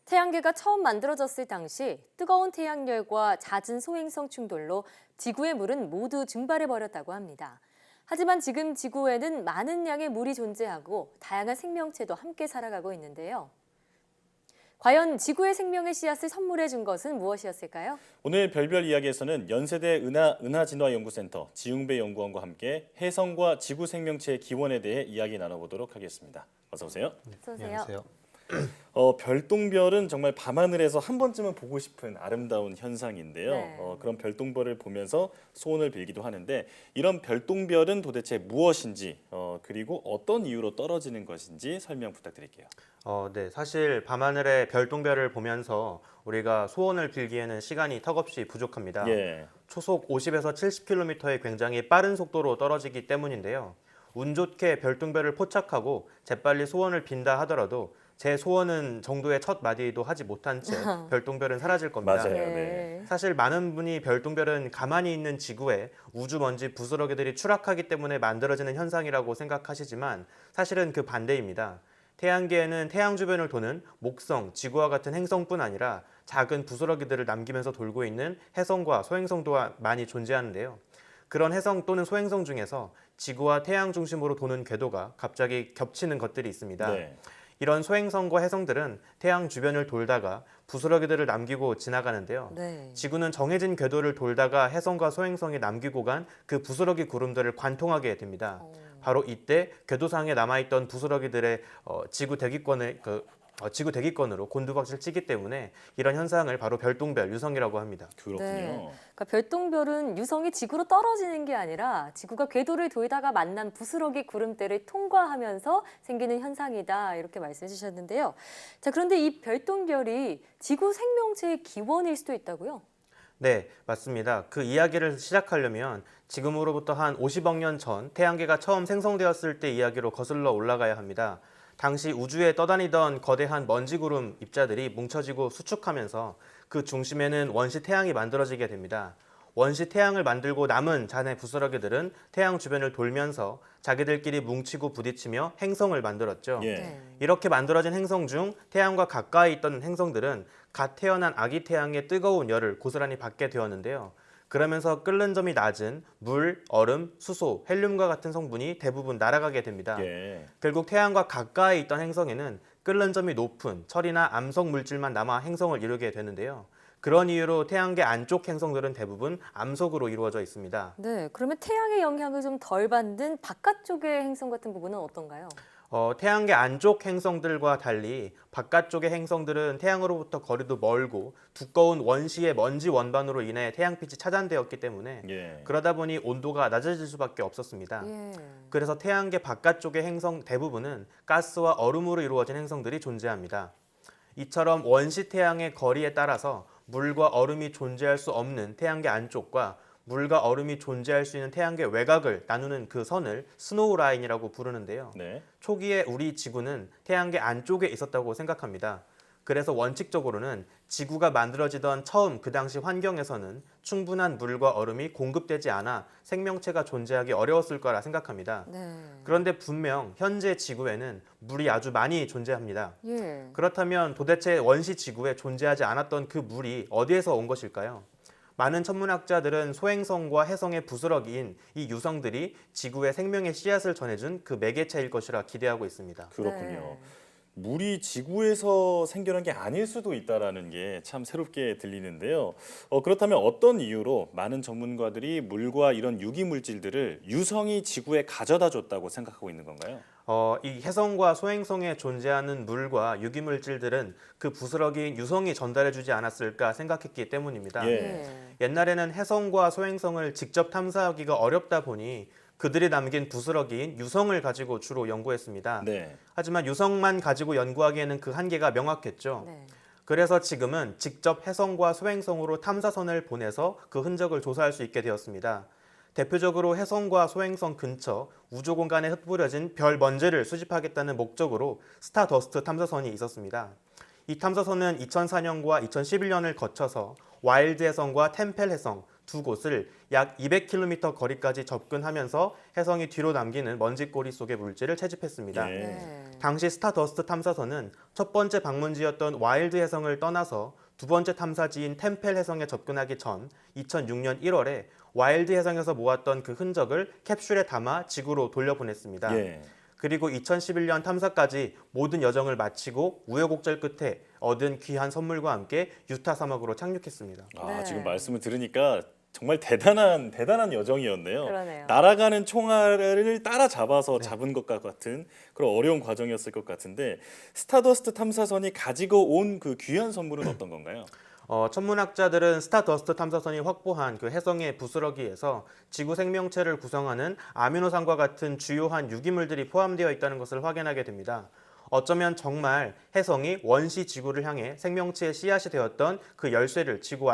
태양계가 처음 만들어졌을 당시 뜨거운 태양열과 잦은 소행성 충돌로 지구의 물은 모두 증발해버렸다고 합니다. 하지만 지금 지구에는 많은 양의 물이 존재하고 다양한 생명체도 함께 살아가고 있는데요. 과연 지구의 생명의 씨앗을 선물해 준 것은 무엇이었을까요? 오늘 별별 이야기에서는 연세대 은하진화연구센터 지웅배 연구원과 함께 해성과 지구 생명체의 기원에 대해 이야기 나눠보도록 하겠습니다. 어서 오세요. 어서 오세요. 안녕하세요. 별똥별은 정말 밤하늘에서 한 번쯤은 보고 싶은 아름다운 현상인데요. 네. 그런 별똥별을 보면서 소원을 빌기도 하는데 이런 별똥별은 도대체 무엇인지 그리고 어떤 이유로 떨어지는 것인지 설명 부탁드릴게요. 네, 사실 밤하늘의 별똥별을 보면서 우리가 소원을 빌기에는 시간이 턱없이 부족합니다. 예. 초속 50에서 70km의 굉장히 빠른 속도로 떨어지기 때문인데요. 운 좋게 별똥별을 포착하고 재빨리 소원을 빈다 하더라도 제 소원은 정도의 첫 마디도 하지 못한 채 별똥별은 사라질 겁니다. 맞아요. 네. 네. 사실 많은 분이 별똥별은 가만히 있는 지구에 우주먼지 부스러기들이 추락하기 때문에 만들어지는 현상이라고 생각하시지만 사실은 그 반대입니다. 태양계에는 태양 주변을 도는 목성, 지구와 같은 행성뿐 아니라 작은 부스러기들을 남기면서 돌고 있는 해성과 소행성도 많이 존재하는데요. 그런 해성 또는 소행성 중에서 지구와 태양 중심으로 도는 궤도가 갑자기 겹치는 것들이 있습니다. 네. 이런 소행성과 해성들은 태양 주변을 돌다가 부스러기들을 남기고 지나가는데요. 네. 지구는 정해진 궤도를 돌다가 해성과 소행성이 남기고 간 그 부스러기 구름들을 관통하게 됩니다. 바로 이때 궤도상에 남아있던 부스러기들의 지구 대기권으로 곤두박질 치기 때문에 이런 현상을 바로 별똥별, 유성이라고 합니다. 그렇군요. 네. 그러니까 별똥별은 유성이 지구로 떨어지는 게 아니라 지구가 궤도를 돌다가 만난 부스러기 구름대를 통과하면서 생기는 현상이다 이렇게 말씀해 주셨는데요. 자, 그런데 이 별똥별이 지구 생명체의 기원일 수도 있다고요? 네, 맞습니다. 그 이야기를 시작하려면 지금으로부터 한 50억 년 전 태양계가 처음 생성되었을 때 이야기로 거슬러 올라가야 합니다. 당시 우주에 떠다니던 거대한 먼지구름 입자들이 뭉쳐지고 수축하면서 그 중심에는 원시 태양이 만들어지게 됩니다. 원시 태양을 만들고 남은 잔해 부스러기들은 태양 주변을 돌면서 자기들끼리 뭉치고 부딪히며 행성을 만들었죠. 예. 네. 이렇게 만들어진 행성 중 태양과 가까이 있던 행성들은 갓 태어난 아기 태양의 뜨거운 열을 고스란히 받게 되었는데요. 그러면서 끓는 점이 낮은 물, 얼음, 수소, 헬륨과 같은 성분이 대부분 날아가게 됩니다. 예. 결국 태양과 가까이 있던 행성에는 끓는 점이 높은 철이나 암석 물질만 남아 행성을 이루게 되는데요. 그런 이유로 태양계 안쪽 행성들은 대부분 암석으로 이루어져 있습니다. 네. 그러면 태양의 영향을 좀 덜 받는 바깥쪽의 행성 같은 부분은 어떤가요? 태양계 안쪽 행성들과 달리 바깥쪽의 행성들은 태양으로부터 거리도 멀고 두꺼운 원시의 먼지 원반으로 인해 태양빛이 차단되었기 때문에 예. 그러다 보니 온도가 낮아질 수밖에 없었습니다. 예. 그래서 태양계 바깥쪽의 행성 대부분은 가스와 얼음으로 이루어진 행성들이 존재합니다. 이처럼 원시 태양의 거리에 따라서 물과 얼음이 존재할 수 없는 태양계 안쪽과 물과 얼음이 존재할 수 있는 태양계 외곽을 나누는 그 선을 스노우 라인이라고 부르는데요. 네. 초기에 우리 지구는 태양계 안쪽에 있었다고 생각합니다. 그래서 원칙적으로는 지구가 만들어지던 처음 그 당시 환경에서는 충분한 물과 얼음이 공급되지 않아 생명체가 존재하기 어려웠을 거라 생각합니다. 네. 그런데 분명 현재 지구에는 물이 아주 많이 존재합니다. 예. 그렇다면 도대체 원시 지구에 존재하지 않았던 그 물이 어디에서 온 것일까요? 많은 천문학자들은 소행성과 해성의 부스러기인 이 유성들이 지구의 생명의 씨앗을 전해준 그 매개체일 것이라 기대하고 있습니다. 그렇군요. 네. 물이 지구에서 생겨난 게 아닐 수도 있다라는 게 참 새롭게 들리는데요. 그렇다면 어떤 이유로 많은 전문가들이 물과 이런 유기 물질들을 유성이 지구에 가져다 줬다고 생각하고 있는 건가요? 이 해성과 소행성에 존재하는 물과 유기 물질들은 그 부스러기인 유성이 전달해주지 않았을까 생각했기 때문입니다. 예. 예. 옛날에는 해성과 소행성을 직접 탐사하기가 어렵다 보니 그들이 남긴 부스러기인 유성을 가지고 주로 연구했습니다. 네. 하지만 유성만 가지고 연구하기에는 그 한계가 명확했죠. 네. 그래서 지금은 직접 해성과 소행성으로 탐사선을 보내서 그 흔적을 조사할 수 있게 되었습니다. 대표적으로 해성과 소행성 근처 우주 공간에 흩뿌려진 별 먼지를 수집하겠다는 목적으로 스타더스트 탐사선이 있었습니다. 이 탐사선은 2004년과 2011년을 거쳐서 와일드 해성과 템펠 해성 두 곳을 약 200km 거리까지 접근하면서 혜성이 뒤로 남기는 먼지꼬리 속의 물질을 채집했습니다. 예. 네. 당시 스타더스트 탐사선은 첫 번째 방문지였던 와일드 해성을 떠나서 두 번째 탐사지인 템펠 해성에 접근하기 전 2006년 1월에 와일드 해성에서 모았던 그 흔적을 캡슐에 담아 지구로 돌려보냈습니다. 예. 그리고 2011년 탐사까지 모든 여정을 마치고 우여곡절 끝에 얻은 귀한 선물과 함께 유타 사막으로 착륙했습니다. 아, 네. 지금 말씀을 들으니까 정말 대단한 여정이었네요. 그러네요. 날아가는 총알을 따라잡아서 잡은 것과 같은 그런 어려운 과정이었을 것 같은데 스타더스트 탐사선이 가지고 온 그 귀한 선물은 어떤 건가요? 천문학자들은 스타더스트 탐사선이 확보한 그 해성의 부스러기에서 지구 생명체를 구성하는 아미노산과 같은 주요한 유기물들이 포함되어 있다는 것을 확인하게 됩니다. 어쩌면 정말 해성이 원시 지구를 향해 생명체의 씨앗이 되었던 그 열쇠를 쥐고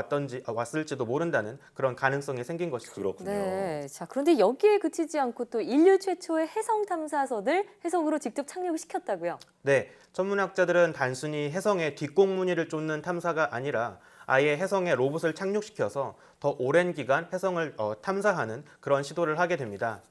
왔을지도 모른다는 그런 가능성이 생긴 것이죠. 그렇군요. 네. 자, 그런데 여기에 그치지 않고 또 인류 최초의 해성 탐사선을 해성으로 직접 착륙시켰다고요? 네, 천문학자들은 단순히 해성의 뒷공무니를 쫓는 탐사가 아니라 아예 해성에 로봇을 착륙시켜서 더 오랜 기간 해성을 탐사하는 그런 시도를 하게 됩니다.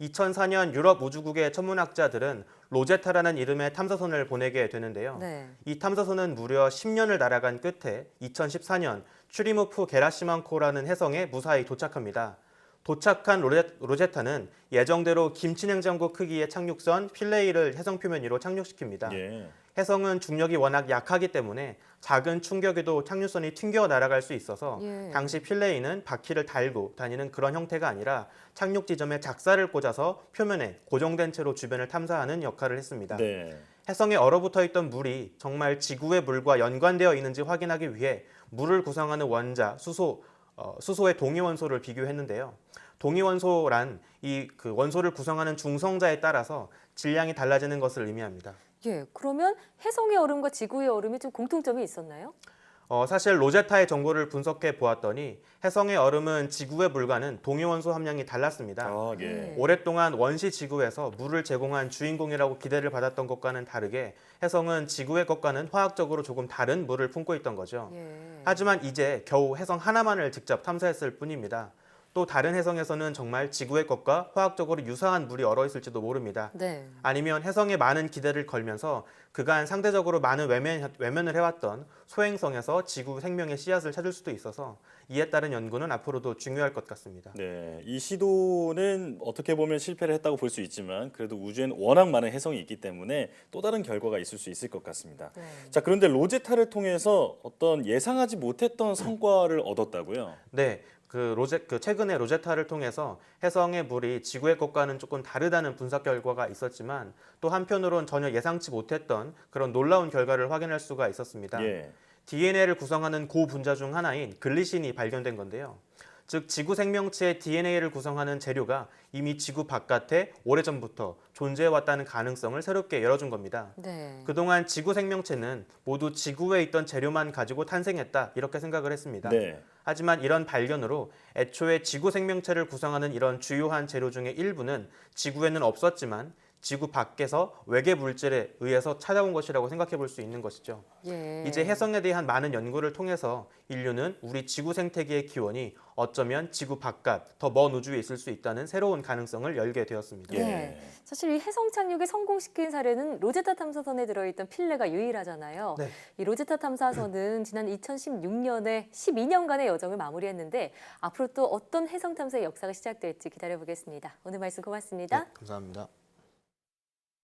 2004년 유럽 우주국의 천문학자들은 로제타라는 이름의 탐사선을 보내게 되는데요. 네. 이 탐사선은 무려 10년을 날아간 끝에 2014년 추리모프 게라시만코라는 해성에 무사히 도착합니다. 도착한 로제타는 예정대로 김치냉장고 크기의 착륙선 필레이를 해성 표면 위로 착륙시킵니다. 예. 해성은 중력이 워낙 약하기 때문에 작은 충격에도 착륙선이 튕겨 날아갈 수 있어서 예. 당시 필레이는 바퀴를 달고 다니는 그런 형태가 아니라 착륙 지점에 작사를 꽂아서 표면에 고정된 채로 주변을 탐사하는 역할을 했습니다. 네. 해성에 얼어붙어 있던 물이 정말 지구의 물과 연관되어 있는지 확인하기 위해 물을 구성하는 원자, 수소의 동위원소를 비교했는데요. 동위원소란 그 원소를 구성하는 중성자에 따라서 질량이 달라지는 것을 의미합니다. 예. 그러면 해성의 얼음과 지구의 얼음이 좀 공통점이 있었나요? 사실 로제타의 정보를 분석해 보았더니 해성의 얼음은 지구의 물과는 동위원소 함량이 달랐습니다. 아, 예. 네. 오랫동안 원시 지구에서 물을 제공한 주인공이라고 기대를 받았던 것과는 다르게 해성은 지구의 것과는 화학적으로 조금 다른 물을 품고 있던 거죠. 예. 하지만 이제 겨우 해성 하나만을 직접 탐사했을 뿐입니다. 또 다른 해성에서는 정말 지구의 것과 화학적으로 유사한 물이 얼어 있을지도 모릅니다. 네. 아니면 해성에 많은 기대를 걸면서 그간 상대적으로 많은 외면을 해왔던 소행성에서 지구 생명의 씨앗을 찾을 수도 있어서 이에 따른 연구는 앞으로도 중요할 것 같습니다. 네, 이 시도는 어떻게 보면 실패를 했다고 볼 수 있지만 그래도 우주에는 워낙 많은 해성이 있기 때문에 또 다른 결과가 있을 수 있을 것 같습니다. 네. 자, 그런데 로제타를 통해서 어떤 예상하지 못했던 성과를 얻었다고요? 네, 최근에 로제타를 통해서 해성의 물이 지구의 것과는 조금 다르다는 분석 결과가 있었지만 또 한편으론 전혀 예상치 못했던 그런 놀라운 결과를 확인할 수가 있었습니다. 예. DNA를 구성하는 고분자 중 하나인 글리신이 발견된 건데요. 즉 지구 생명체의 DNA를 구성하는 재료가 이미 지구 바깥에 오래전부터 존재해왔다는 가능성을 새롭게 열어준 겁니다. 네. 그동안 지구 생명체는 모두 지구에 있던 재료만 가지고 탄생했다 이렇게 생각을 했습니다. 네. 하지만 이런 발견으로 애초에 지구 생명체를 구성하는 이런 주요한 재료 중의 일부는 지구에는 없었지만 지구 밖에서 외계 물질에 의해서 찾아온 것이라고 생각해 볼 수 있는 것이죠. 예. 이제 해성에 대한 많은 연구를 통해서 인류는 우리 지구 생태계의 기원이 어쩌면 지구 바깥, 더 먼 우주에 있을 수 있다는 새로운 가능성을 열게 되었습니다. 예. 네. 사실 이 해성 착륙에 성공시킨 사례는 로제타 탐사선에 들어있던 필레가 유일하잖아요. 네. 이 로제타 탐사선은 지난 2016년에 12년간의 여정을 마무리했는데 앞으로 또 어떤 해성 탐사의 역사가 시작될지 기다려보겠습니다. 오늘 말씀 고맙습니다. 네, 감사합니다.